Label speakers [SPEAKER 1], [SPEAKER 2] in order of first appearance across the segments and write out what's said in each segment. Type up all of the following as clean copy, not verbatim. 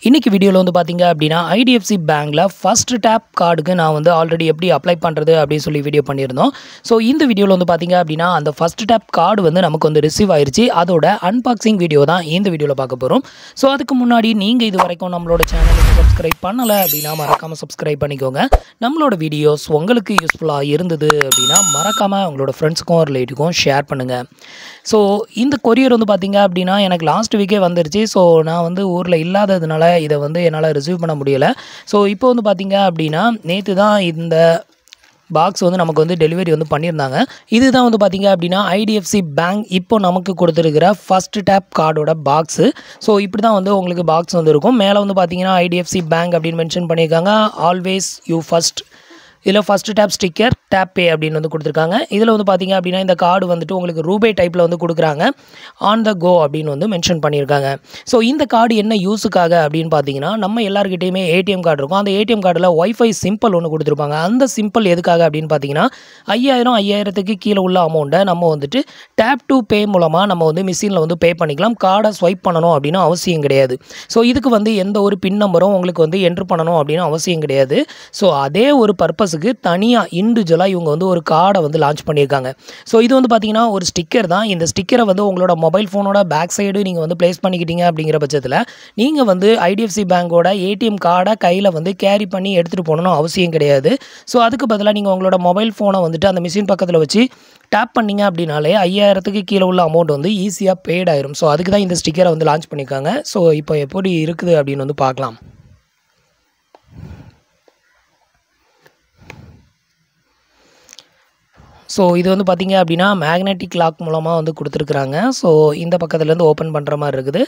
[SPEAKER 1] இன்னைக்கு வீடியோல வந்து பாத்தீங்க அப்படினா IDFC Bankல ஃபர்ஸ்ட் டேப் கார்டுக்கு நான் வந்து ஆல்ரெடி எப்படி அப்ளை பண்றது அப்படி சொல்லி வீடியோ பண்ணியிருந்தோம். சோ இந்த வீடியோல வந்து பாத்தீங்க அப்படினா அந்த ஃபர்ஸ்ட் டேப் கார்டு வந்து நமக்கு வந்து ரிசீவ் ஆயிருச்சு. அதோட அன்பாக்சிங் வீடியோ தான் இந்த வீடியோல பார்க்க போறோம். சோ அதுக்கு முன்னாடி நீங்க இதுவரைக்கும் நம்மளோட சேனலுக்கு சப்ஸ்கிரைப் பண்ணல அப்படினா மறக்காம சப்ஸ்கிரைப் பண்ணிக்கோங்க. நம்மளோட வீடியோஸ் உங்களுக்கு யூஸ்ஃபுல்லா இருந்தது அப்படினா மறக்காம உங்களோட ஃப்ரெண்ட்ஸ்க்கும் ரிலேட்டிவ்க்கும் ஷேர் பண்ணுங்க. சோ இந்த கொரியர் வந்து பாத்தீங்க அப்படினா எனக்கு லாஸ்ட் வீக்கே வந்துருச்சு. சோ நான் வந்து ஊர்ல இல்லாததுனால இத வந்து என்னால ரிசீவ் பண்ண முடியல. சோ இப்போ வந்து பாத்தீங்க அப்படினா நேத்து தான் இந்த பாக்ஸ் வந்து நமக்கு வந்து டெலிவரி வந்து பண்ணியிருந்தாங்க. இதுதான் வந்து பாத்தீங்க அப்படினா IDFC Bank இப்போ நமக்கு கொடுத்திருக்கிற ஃபர்ஸ்ட் டேப் கார்டோட பாக்ஸ். சோ இப்படி தான் வந்து உங்களுக்கு பாக்ஸ் வந்து இருக்கும். மேலே வந்து பாத்தீங்கன்னா IDFC Bank அப்படின்னு மென்ஷன் பண்ணியிருக்காங்க. Always you first. இதில் ஃபர்ஸ்ட் டேப் ஸ்டிக்கர் டேப் பே அப்படின்னு வந்து கொடுத்துருக்காங்க. இதில் வந்து பார்த்தீங்க அப்படின்னா இந்த கார்டு வந்துட்டு உங்களுக்கு ரூபே டைப்பில் வந்து கொடுக்குறாங்க. ஆன் த கோ அப்படின்னு வந்து மென்ஷன் பண்ணியிருக்காங்க. ஸோ இந்த கார்டு என்ன யூஸுக்காக அப்படின்னு பார்த்தீங்கன்னா நம்ம எல்லாருக்கிட்டையுமே ஏடிஎம் கார்டு இருக்கும். அந்த ஏடிஎம் கார்டில் ஒய்ஃபை சிம்பிள் ஒன்று கொடுத்துருப்பாங்க. அந்த சிம்பிள் எதுக்காக அப்படின்னு பார்த்தீங்கன்னா 5000க்கு கீழே உள்ள அமௌண்ட்டை நம்ம வந்துட்டு டேப் டு பே மூலமாக நம்ம வந்து மிஷினில் வந்து பே பண்ணிக்கலாம். கார்டை ஸ்வைப் பண்ணணும் அப்படின்னு அவசியம் கிடையாது. ஸோ இதுக்கு வந்து எந்த ஒரு பின் நம்பரும் உங்களுக்கு வந்து என்ட்ரு பண்ணணும் அப்படின்னு அவசியம் கிடையாது. ஸோ அதே ஒரு பர்பஸ் தனியாக இண்டிவிஜுவலாக இவங்க வந்து ஒரு கார்டை வந்து லான்ச் பண்ணியிருக்காங்க. ஸோ இது வந்து பார்த்தீங்கன்னா ஒரு ஸ்டிக்கர் தான். இந்த ஸ்டிக்கரை வந்து உங்களோட மொபைல் ஃபோனோட பேக் சைடு நீங்கள் வந்து ப்ளேஸ் பண்ணிக்கிட்டீங்க அப்படிங்கிற பட்சத்தில் நீங்கள் வந்து IDFC பேங்கோட ஏடிஎம் கார்டை கையில் வந்து கேரி பண்ணி எடுத்துகிட்டு போகணும்னு அவசியம் கிடையாது. ஸோ அதுக்கு பதிலாக நீங்கள் உங்களோட மொபைல் ஃபோனை வந்துட்டு அந்த மிஷின் பக்கத்தில் வச்சு டேப் பண்ணிங்க அப்படின்னாலே 5000க்கு கீழே உள்ள அமௌண்ட் வந்து ஈஸியாக பெய்ட் ஆயிரும். ஸோ அதுக்கு தான் இந்த ஸ்டிக்கரை வந்து லான்ச் பண்ணியிருக்காங்க. ஸோ இப்போ எப்படி இருக்குது அப்படின்னு வந்து பார்க்கலாம். ஸோ இது வந்து பார்த்தீங்க அப்படின்னா மேக்னெட்டிக் லாக் மூலமாக வந்து கொடுத்துருக்குறாங்க. ஸோ இந்த பக்கத்துலேருந்து ஓப்பன் பண்ணுற மாதிரி இருக்குது.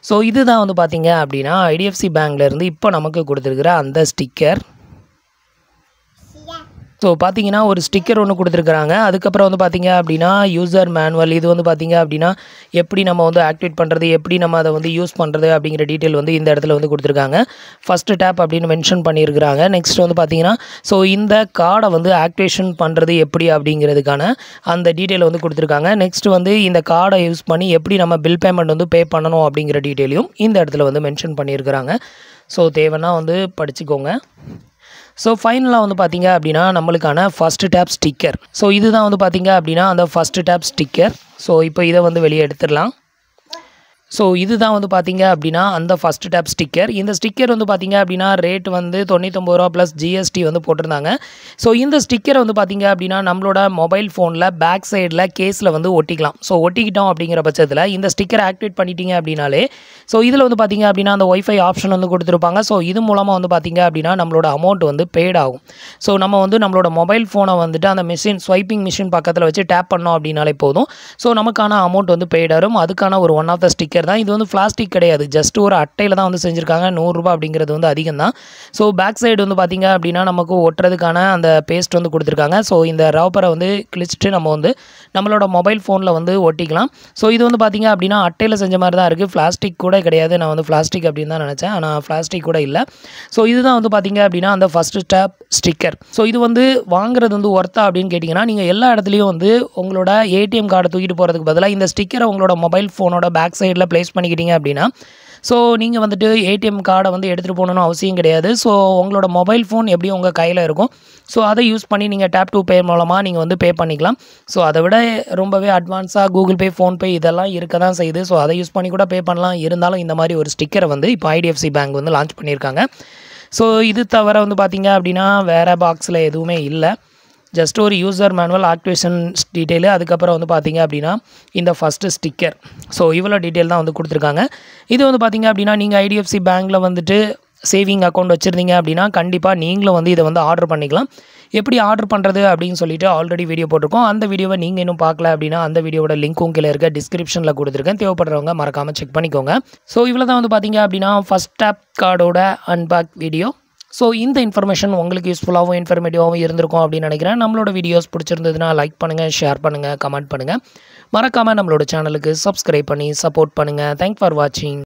[SPEAKER 1] ஸோ இதுதான் வந்து பார்த்தீங்க அப்படின்னா IDFC பேங்க்லேருந்து இப்போ நமக்கு கொடுத்துருக்குற அந்த ஸ்டிக்கர். ஸோ பார்த்தீங்கன்னா ஒரு ஸ்டிக்கர் ஒன்று கொடுத்துருக்குறாங்க. அதுக்கப்புறம் வந்து பார்த்தீங்க அப்படின்னா யூசர் மேனுவல். இது வந்து பார்த்தீங்க அப்படின்னா எப்படி நம்ம வந்து ஆக்டிவேட் பண்ணுறது, எப்படி நம்ம அதை வந்து யூஸ் பண்ணுறது அப்படிங்கிற டீட்டெயில் வந்து இந்த இடத்துல வந்து கொடுத்துருக்காங்க. ஃபஸ்ட்டு டேப் அப்படின்னு மென்ஷன் பண்ணியிருக்கிறாங்க. நெக்ஸ்ட் வந்து பார்த்தீங்கன்னா ஸோ இந்த கார்டை வந்து ஆக்டிவேஷன் பண்ணுறது எப்படி அப்படிங்கிறதுக்கான அந்த டீட்டெயில் வந்து கொடுத்துருக்காங்க. நெக்ஸ்ட் வந்து இந்த கார்டை யூஸ் பண்ணி எப்படி நம்ம பில் பேமெண்ட் வந்து பே பண்ணணும் அப்படிங்கிற டீட்டெயிலையும் இந்த இடத்துல வந்து மென்ஷன் பண்ணியிருக்கிறாங்க. ஸோ தேவைன்னா வந்து படிச்சுக்கோங்க. ஸோ ஃபைனலாக வந்து பார்த்தீங்க அப்படின்னா நம்மளுக்கான ஃபஸ்ட்டு டேப் ஸ்டிக்கர். ஸோ இதுதான் வந்து பார்த்தீங்க அப்படின்னா அந்த ஃபஸ்ட்டு டேப் ஸ்டிக்கர். ஸோ இப்போ இதை வந்து வெளியே எடுத்துடலாம். ஸோ இதுதான் வந்து பார்த்தீங்க அப்படின்னா அந்த ஃபஸ்ட் டேப் ஸ்டிக்கர். இந்த ஸ்டிக்கர் வந்து பார்த்தீங்க அப்படின்னா ரேட் வந்து 99 ரூபா ப்ளஸ் GST வந்து போட்டிருந்தாங்க. ஸோ இந்த ஸ்டிக்கரை வந்து பார்த்தீங்க அப்படின்னா நம்மளோட மொபைல் ஃபோனில் பேக் சைடில் கேஸில் வந்து ஒட்டிக்கலாம். ஸோ ஒட்டிக்கிட்டோம் அப்படிங்கிற பட்சத்தில் இந்த ஸ்டிக்கரை ஆக்டிவேட் பண்ணிட்டீங்க அப்படின்னாலே ஸோ இதில் வந்து பார்த்தீங்க அப்படின்னா அந்த ஒய்ஃபை ஆப்ஷன் வந்து கொடுத்துருப்பாங்க. ஸோ இது மூலமாக வந்து பார்த்தீங்க அப்படின்னா நம்மளோட அமௌண்ட் வந்து பெய்ட் ஆகும். ஸோ நம்ம வந்து நம்மளோட மொபைல் ஃபோனை வந்துட்டு அந்த மிஷின் ஸ்வைப்பிங் மிஷின் பக்கத்தில் வச்சு டேப் பண்ணோம் அப்படின்னாலே போதும். ஸோ நமக்கான அமௌண்ட் வந்து பெய்ட் ஆகும். அதுக்கான ஒரு ஒன் ஆஃப் த ஸ்டிக்கர் தான். இது வந்து பிளாஸ்டிக் கிடையாது. ஜஸ்ட் ஒரு அட்டையில் தான் வந்து செஞ்சுருக்காங்க. 100 ரூபா அப்படிங்கிறது வந்து அதிகம் தான். ஸோ பேக் சைடு வந்து பார்த்தீங்க அப்படின்னா நமக்கு ஒட்டுறதுக்கான அந்த பேஸ்ட் வந்து கொடுத்துருக்காங்க. ஸோ இந்த ரப்பரை வந்து கிழிச்சிட்டு நம்ம வந்து நம்மளோட மொபைல் ஃபோனில் வந்து ஒட்டிக்கலாம். ஸோ இது வந்து பார்த்தீங்க அப்படின்னா அட்டையில் செஞ்ச மாதிரி தான் இருக்குது. பிளாஸ்டிக் கூட கிடையாது. நான் வந்து பிளாஸ்டிக் அப்படின்னு தான் நினச்சேன். ஆனால் பிளாஸ்டிக் கூட இல்லை. ஸோ இதுதான் வந்து பார்த்தீங்க அப்படின்னா அந்த ஃபர்ஸ்ட் ஸ்டெப் ஸ்டிக்கர். ஸோ இது வந்து வாங்குறது வந்து ஒர்த்தா அப்படின்னு கேட்டிங்கன்னா நீங்கள் எல்லா இடத்துலையும் வந்து உங்களோட ஏடிஎம் கார்டை தூக்கிட்டு போகிறதுக்கு பதிலாக இந்த ஸ்டிக்கரை உங்களோட மொபைல் ஃபோனோட பேக் சைடில் ப்ளேஸ் பண்ணிக்கிட்டீங்க அப்படின்னா ஸோ நீங்கள் வந்துட்டு ஏடிஎம் கார்டை வந்து எடுத்துகிட்டு போகணுன்னு அவசியம் கிடையாது. ஸோ உங்களோட மொபைல் ஃபோன் எப்படி உங்கள் கையில் இருக்கும் ஸோ அதை யூஸ் பண்ணி நீங்கள் டேப் டு பே மூலமாக நீங்கள் வந்து பே பண்ணிக்கலாம். ஸோ அதை விட ரொம்பவே அட்வான்ஸாக கூகுள் பே, ஃபோன்பே இதெல்லாம் இருக்க தான் செய்யுது. ஸோ அதை யூஸ் பண்ணி கூட பே பண்ணலாம். இருந்தாலும் இந்த மாதிரி ஒரு ஸ்டிக்கரை வந்து இப்போ IDFC பேங்க் வந்து லான்ச் பண்ணியிருக்காங்க. ஸோ இது தவிர வந்து பார்த்தீங்க அப்படின்னா வேறு பாக்ஸில் எதுவுமே இல்லை. ஜஸ்ட் ஒரு யூசர் மேனுவல், ஆக்டிவேஷன் டீட்டெயிலு, அதுக்கப்புறம் வந்து பார்த்தீங்க அப்படின்னா இந்த ஃபஸ்ட்டு ஸ்டிக்கர். ஸோ இவ்வளோ டீட்டெயில் தான் வந்து கொடுத்துருக்காங்க. இது வந்து பார்த்தீங்க அப்படின்னா நீங்கள் IDFC பேங்க்கில் வந்துட்டு சேவிங் அக்கௌண்ட் வச்சுருந்தீங்க அப்படின்னா கண்டிப்பாக நீங்களும் வந்து இதை வந்து ஆர்டர் பண்ணிக்கலாம். எப்படி ஆர்டர் பண்ணுறது அப்படின்னு சொல்லிட்டு ஆல்ரெடி வீடியோ போட்டிருக்கோம். அந்த வீடியோவை நீங்கள் இன்னும் பார்க்கல அப்படின்னா அந்த வீடியோட லிங்க்கும் கீழே இருக்க டிஸ்கிரிப்ஷனில் கொடுத்துருக்கேன். தேவைப்படுறவங்க மறக்காமல் செக் பண்ணிக்கோங்க. ஸோ இவ்வளோ தான் வந்து பார்த்தீங்க அப்படின்னா ஃபஸ்ட் டேப் கார்டோட அன்பேக் வீடியோ. ஸோ இந்த இன்ஃபர்மேஷன் உங்களுக்கு யூஸ்ஃபுல்லாகவும் இன்ஃபர்மேட்டிவாகவும் இருந்திருக்கும் அப்படின்னு நினைக்கிறேன். நம்மளோட வீடியோஸ் பிடிச்சிருந்ததுன்னா லைக் பண்ணுங்கள், ஷேர் பண்ணுங்கள், கமெண்ட் பண்ணுங்கள். மறக்காமல் நம்மளோட சேனலுக்கு சப்ஸ்கிரைப் பண்ணி சப்போர்ட் பண்ணுங்கள். தேங்க்ஸ் ஃபார் வாட்சிங்.